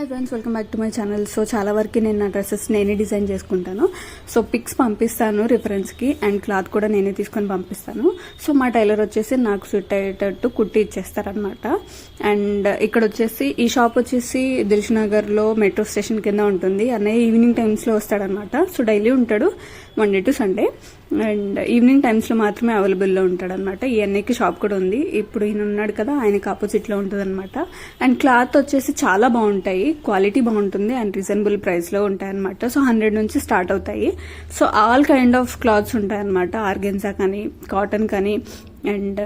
Hi friends, welcome back to my channel. So చాలా వరకు నేను నా డ్రెస్సెస్ నేనే డిజైన్ చేసుకుంటాను. సో పిక్స్ పంపిస్తాను రిఫరెన్స్కి అండ్ క్లాత్ కూడా నేనే తీసుకొని పంపిస్తాను. సో మా టైలర్ వచ్చేసి నాకు సూట్ అయ్యేటట్టు కుట్టి ఇచ్చేస్తారనమాట. అండ్ ఇక్కడ వచ్చేసి ఈ షాప్ వచ్చేసి దిల్షునగర్లో మెట్రో స్టేషన్ కింద ఉంటుంది. అన్నయ్య ఈవినింగ్ టైమ్స్లో వస్తాడనమాట. సో డైలీ ఉంటాడు Monday to Sunday and evening టైమ్స్లో మాత్రమే అవైలబుల్లో ఉంటాడనమాట. ఈ అన్నయ్యకి షాప్ కూడా ఉంది. ఇప్పుడు ఈయన ఉన్నాడు కదా, ఆయనకి ఆపోజిట్లో ఉంటుంది అనమాట. అండ్ క్లాత్ వచ్చేసి చాలా బాగుంటాయి, క్వాలిటీ బాగుంటుంది అండ్ రీజనబుల్ ప్రైస్లో ఉంటాయి అనమాట. సో 100 నుంచి స్టార్ట్ అవుతాయి. So all kind of clothes ఉంటాయి అనమాట. ఆర్గెన్జా కానీ, కాటన్ కానీ అండ్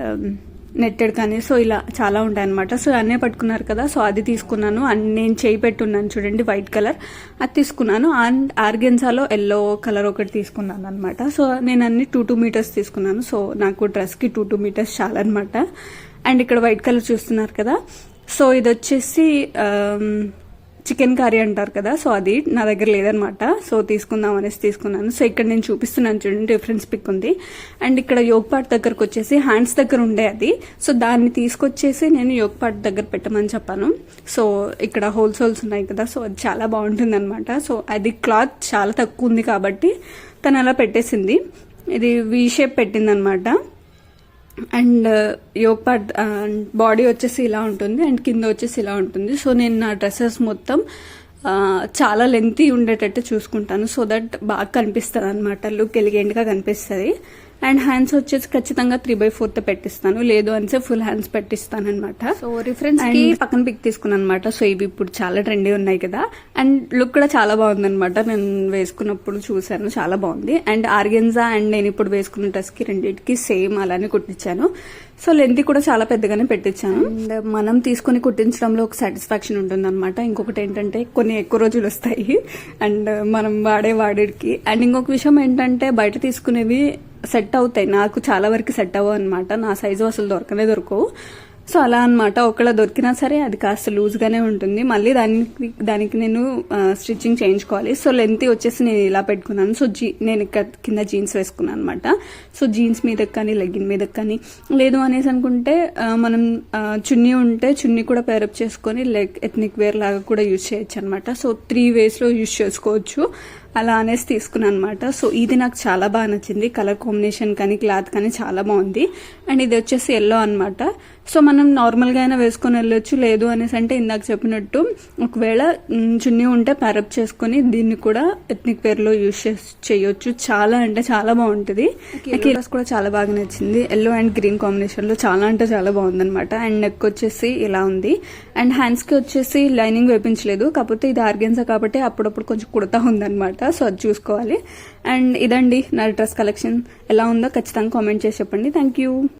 నెట్టెడ్ కానీ, సో ఇలా చాలా ఉంటాయి అనమాట. సో అన్నీ పట్టుకున్నారు కదా, సో అది తీసుకున్నాను. అండ్ నేను చేయి పెట్టున్నాను చూడండి, వైట్ కలర్, అది తీసుకున్నాను. అండ్ ఆర్గెన్జాలో ఎల్లో కలర్ ఒకటి తీసుకున్నాను అనమాట. సో నేను అన్ని 2 మీటర్స్ తీసుకున్నాను. సో నాకు డ్రెస్కి 2 మీటర్స్ చాలా అనమాట. అండ్ ఇక్కడ వైట్ కలర్ చూస్తున్నారు కదా, సో ఇది వచ్చేసి చికెన్ కర్రీ అంటారు కదా, సో అది నా దగ్గర లేదనమాట. సో తీసుకుందాం అనేసి తీసుకున్నాను. సో ఇక్కడ నేను చూపిస్తున్నాను చూడండి, డిఫరెన్స్ పిక్ ఉంది. అండ్ ఇక్కడ యోగ్ పార్ట్ దగ్గరకు వచ్చేసి హ్యాండ్స్ దగ్గర ఉండే అది, సో దాన్ని తీసుకొచ్చేసి నేను యోగ్ పార్ట్ దగ్గర పెట్టమని చెప్పాను. సో ఇక్కడ హోల్స్ ఉన్నాయి కదా, సో అది చాలా బాగుంటుంది అనమాట. సో అది క్లాత్ చాలా తక్కువ ఉంది కాబట్టి తను అలా పెట్టేసింది. ఇది వీ షేప్ పెట్టింది అనమాట. అండ్ యోగ్ పార్ట్ బాడీ వచ్చేసి ఇలా ఉంటుంది అండ్ కింద వచ్చేసి ఇలా ఉంటుంది. సో నేను నా డ్రెస్సెస్ మొత్తం చాలా లెంతీ ఉండేటట్టు చూసుకుంటాను, సో దట్ బాగా కనిపిస్తుంది అనమాట, లుక్ ఎలిగెంట్గా కనిపిస్తుంది. అండ్ హ్యాండ్స్ వచ్చేసి ఖచ్చితంగా 3/4 పెట్టిస్తాను, లేదు అంటే ఫుల్ హ్యాండ్స్ పెట్టిస్తాను అనమాట. సో రిఫరెన్స్ కి పక్కన పిక్ తీసుకున్నాను అనమాట. సో ఇవి ఇప్పుడు చాలా ట్రెండీ ఉన్నాయి కదా, అండ్ లుక్ కూడా చాలా బాగుంది అనమాట. నేను వేసుకున్నప్పుడు చూసాను, చాలా బాగుంది. అండ్ ఆర్గెన్జా అండ్ నేను ఇప్పుడు వేసుకున్న డ్రెస్ కి రెండింటికి సేమ్ అలానే కుట్టించాను. సో లెంత్ కూడా చాలా పెద్దగానే పెట్టించాను. అండ్ మనం తీసుకుని కుట్టించడంలో ఒక సాటిస్ఫాక్షన్ ఉంటుంది అనమాట. ఇంకొకటి ఏంటంటే కొన్ని ఎక్కువ రోజులు వస్తాయి అండ్ మనం వాడేకి. అండ్ ఇంకొక విషయం ఏంటంటే బయట తీసుకునేవి సెట్ అవుతాయి, నాకు చాలా వరకు సెట్ అవ్వవు అనమాట. నా సైజు అసలు దొరకవు. సో అలా అనమాట. ఒకవేళ దొరికినా సరే అది కాస్త లూజ్గానే ఉంటుంది, మళ్ళీ దానికి నేను స్టిచ్చింగ్ చేయించుకోవాలి. సో లెంత్ వచ్చేసి నేను ఇలా పెట్టుకున్నాను. సో నేను ఇక్కడ కింద జీన్స్ వేసుకున్నాను అనమాట. సో జీన్స్ మీదకి కానీ లెగ్గిన్ మీదకి కానీ, లేదు అనేసి అనుకుంటే మనం చున్నీ ఉంటే చున్నీ కూడా పేరప్ చేసుకొని ఎథ్నిక్ వేర్ లాగా కూడా యూజ్ చేయొచ్చు అనమాట. సో 3 వేస్లో యూజ్ చేసుకోవచ్చు. అలా అనేసి తీసుకున్నాను అనమాట. సో ఇది నాకు చాలా బాగా నచ్చింది, కలర్ కాంబినేషన్ కానీ క్లాత్ కానీ చాలా బాగుంది. అండ్ ఇది వచ్చేసి ఎల్లో అనమాట. సో మనం నార్మల్గా అయినా వేసుకొని వెళ్ళొచ్చు, లేదు అనేసి అంటే ఇందాక చెప్పినట్టు ఒకవేళ చున్నీ ఉంటే ప్యారప్ చేసుకొని దీన్ని కూడా ఎథ్నిక్ వేర్లో యూజ్ చేయొచ్చు. చాలా అంటే చాలా బాగుంటుంది. నాకు ఈ డ్రెస్ కూడా చాలా బాగా నచ్చింది, ఎల్లో అండ్ గ్రీన్ కాంబినేషన్లో చాలా అంటే చాలా బాగుంది అనమాట. అండ్ నెక్ వచ్చేసి ఇలా ఉంది. అండ్ హ్యాండ్స్కి వచ్చేసి లైనింగ్ వేపించలేదు, కాకపోతే ఇది ఆర్గెన్జా కాబట్టి అప్పుడప్పుడు కొంచెం కుడతా ఉందన్నమాట. సో అది చూసుకోవాలి. అండ్ ఇదండి నా డ్రెస్ కలెక్షన్. ఎలా ఉందో ఖచ్చితంగా కామెంట్ చేసి చెప్పండి. Thank you.